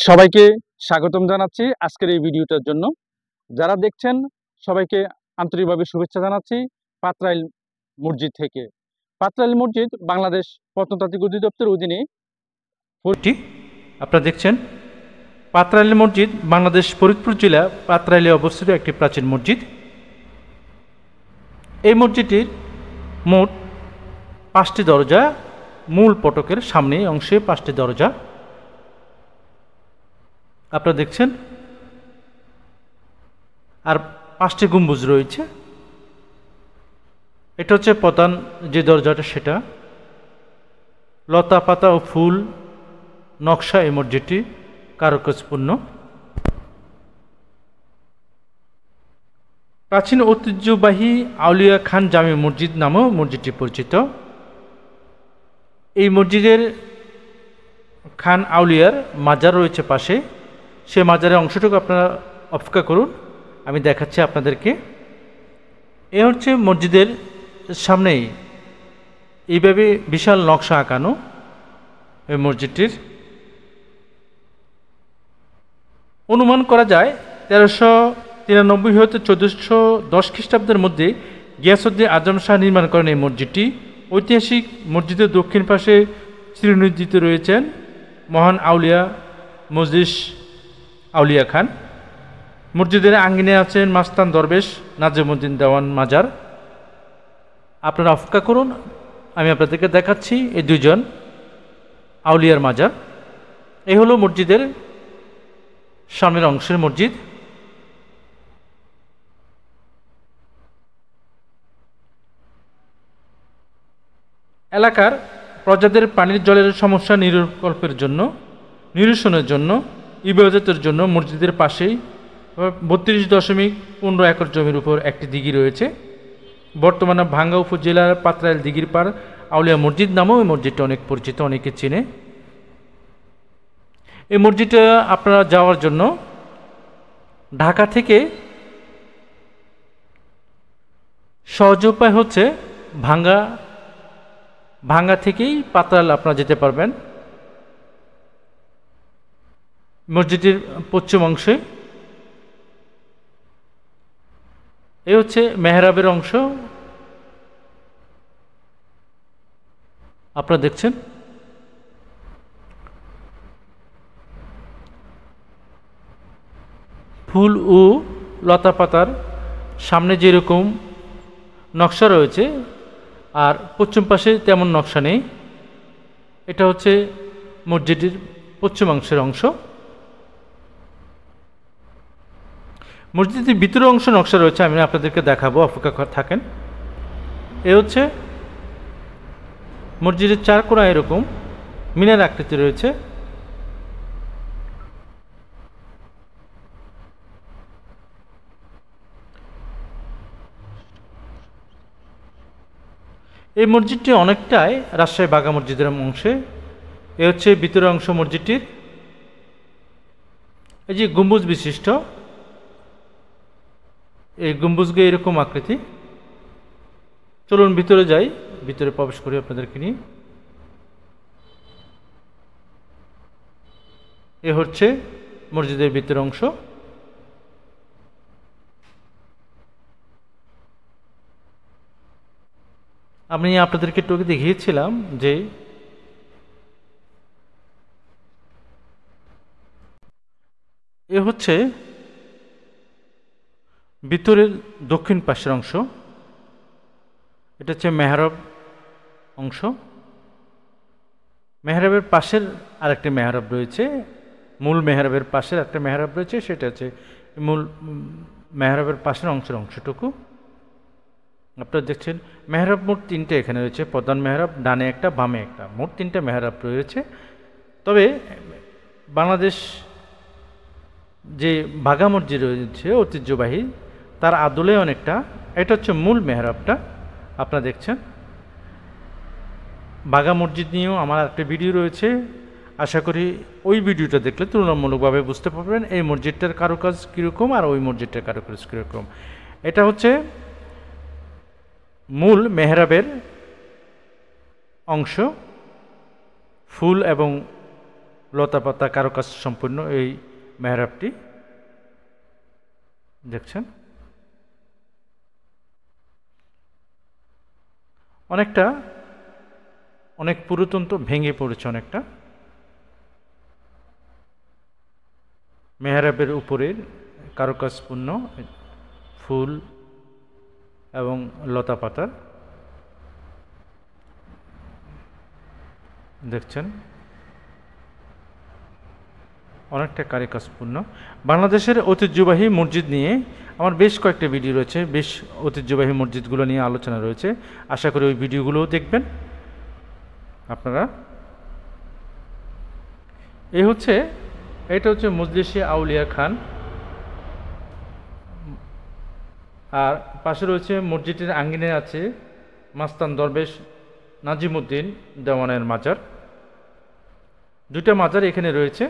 সবাইকে স্বাগতম জানাচ্ছি আজকের এই ভিডিওটার জন্য। যারা দেখছেন সবাইকে আন্তরিকভাবে শুভেচ্ছা জানাচ্ছি পাত্রাইল মসজিদ থেকে। পাত্রাইল মসজিদ বাংলাদেশ প্রত্নতাত্ত্বিক অধিদপ্তরের অধীনে আপনারা দেখছেন পাত্রাইল মসজিদ বাংলাদেশ ফরিদপুর জেলা পাত্রাইলে অবস্থিত একটি প্রাচীন মসজিদ। এই মসজিদটির মোট 5টি দরজা, মূল ফটকের সামনে অংশে 5টি দরজা আপনারা দেখছেন, আর 5টি গম্বুজ রয়েছে। এটা হচ্ছে প্রধান যে দরজাটা, সেটা লতা পাতা ও ফুল নকশা এই মসজিদটি কারুকাজপূর্ণ। প্রাচীন ঐতিহ্যবাহী আউলিয়া খান জামে মসজিদ নামেও মসজিদটি পরিচিত। এই মসজিদের খান আউলিয়ার মাজার রয়েছে পাশে, সে মাজারের অংশটুকু আপনারা অপেক্ষা করুন, আমি দেখাচ্ছি আপনাদেরকে। এ হচ্ছে মসজিদের সামনেই এইভাবে বিশাল নকশা আঁকানো এই মসজিদটির। অনুমান করা যায় 1393 হতে 1410 খ্রিস্টাব্দের মধ্যে গিয়াসউদ্দিন আজম শাহ নির্মাণ করেন এই মসজিদটি। ঐতিহাসিক মসজিদের দক্ষিণ পাশে চিরনির্জিত রয়েছেন মহান আউলিয়া মজলিস আউলিয়া খান। মসজিদের আঙ্গিনে আছেন মাস্তান দরবেশ নাজিমউদ্দিন দেওয়ান মাজার। আপনারা অপেক্ষা করুন, আমি আপনাদেরকে দেখাচ্ছি এই দুইজন আউলিয়ার মাজার। এই হলো মসজিদের সামনের অংশের মসজিদ। এলাকার প্রজাদের পানির জলের সমস্যা নিরসনের জন্য ইবাদতের জন্য মসজিদের পাশেই 32.15 একর জমির উপর একটি দিঘি রয়েছে। বর্তমানে ভাঙ্গা উপজেলার পাত্রাইল দিঘির পাড় আউলিয়া মসজিদ নামেও এই মসজিদটা অনেক পরিচিত, অনেকে চেনে। এই মসজিদটা আপনারা যাওয়ার জন্য ঢাকা থেকে সহজ উপায় হচ্ছে ভাঙ্গা থেকেই পাত্রাইল আপনারা যেতে পারবেন। মসজিদের পশ্চিম অংশে এ হচ্ছে মেহরাবের অংশ, আপনারা দেখছেন। ফুল ও লতা পাতার সামনে যেরকম নকশা রয়েছে, আর পশ্চিম পাশে তেমন নকশা নেই। এটা হচ্ছে মসজিদের পশ্চিমাংশের অংশ। মসজিদের ভিতরের অংশ নকশা রয়েছে, আমি আপনাদেরকে দেখাবো, অপেক্ষা থাকেন। এ হচ্ছে মসজিদের 4 কোণা এরকম মিনার আকৃতি রয়েছে। এই মসজিদটি অনেকটাই রাজশাহী বাঘা মসজিদের অংশে। এ হচ্ছে ভিতরের অংশ মসজিদটির। এই যে গম্বুজ বিশিষ্ট, এই গম্বুজকে এরকম আকৃতি। চলুন ভিতরে যাই, ভিতরে প্রবেশ করি আপনাদেরকে নিয়ে। এ হচ্ছে মসজিদের ভিতরের অংশ। আমি আপনাদেরকে একটু দেখিয়েছিলাম যে এ হচ্ছে ভিতরের দক্ষিণ পাশের অংশ। এটা হচ্ছে মেহরাব অংশ। মেহরাবের পাশের আরেকটি মেহরাব রয়েছে, মূল মেহরাবের পাশের একটা মেহরাব রয়েছে, সেটা হচ্ছে মূল মেহরাবের পাশের অংশটুকু আপনারা দেখছেন। মেহরাব মোট 3টে এখানে রয়েছে, প্রধান মেহরাব, ডানে একটা, বামে একটা, মোট 3টে মেহরাব রয়েছে। তবে বাংলাদেশ যে বাঘা মসজিদ রয়েছে ঐতিহ্যবাহী, তার আদলে অনেকটা, এটা হচ্ছে মূল মেহরাবটা আপনারা দেখছেন। বাঘা মসজিদ নিয়েও আমার একটা ভিডিও রয়েছে, আশা করি ওই ভিডিওটা দেখলে তুলনামূলকভাবে বুঝতে পারবেন এই মসজিদটার কারুকাজ কীরকম আর ওই মসজিদটার কারুকাজ কীরকম। এটা হচ্ছে মূল মেহরাবের অংশ, ফুল এবং লতাপাতা কারুকাজ সম্পূর্ণ এই মেহরাবটি দেখছেন। অনেক পুরাতন, তো ভেঙে পড়েছে অনেকটা। মেহরাবের উপরের কারুকাজপূর্ণ ফুল এবং লতাপাতার দেখছেন, অনেকটা কারুকাজপূর্ণ। বাংলাদেশের ঐতিহ্যবাহী মসজিদ নিয়ে আমার বেশ কয়েকটা ভিডিও রয়েছে, বেশ ঐতিহ্যবাহী মসজিদগুলো নিয়ে আলোচনা রয়েছে। আশা করি ওই ভিডিওগুলোও দেখবেন আপনারা। এটা হচ্ছে মজলিসে আউলিয়া খান, আর পাশে রয়েছে মসজিদের আঙ্গিনায় আছে মাস্তান দরবেশ নাজিমুদ্দিন দেওয়ানের মাজার। দুইটা মাজার এখানে রয়েছে।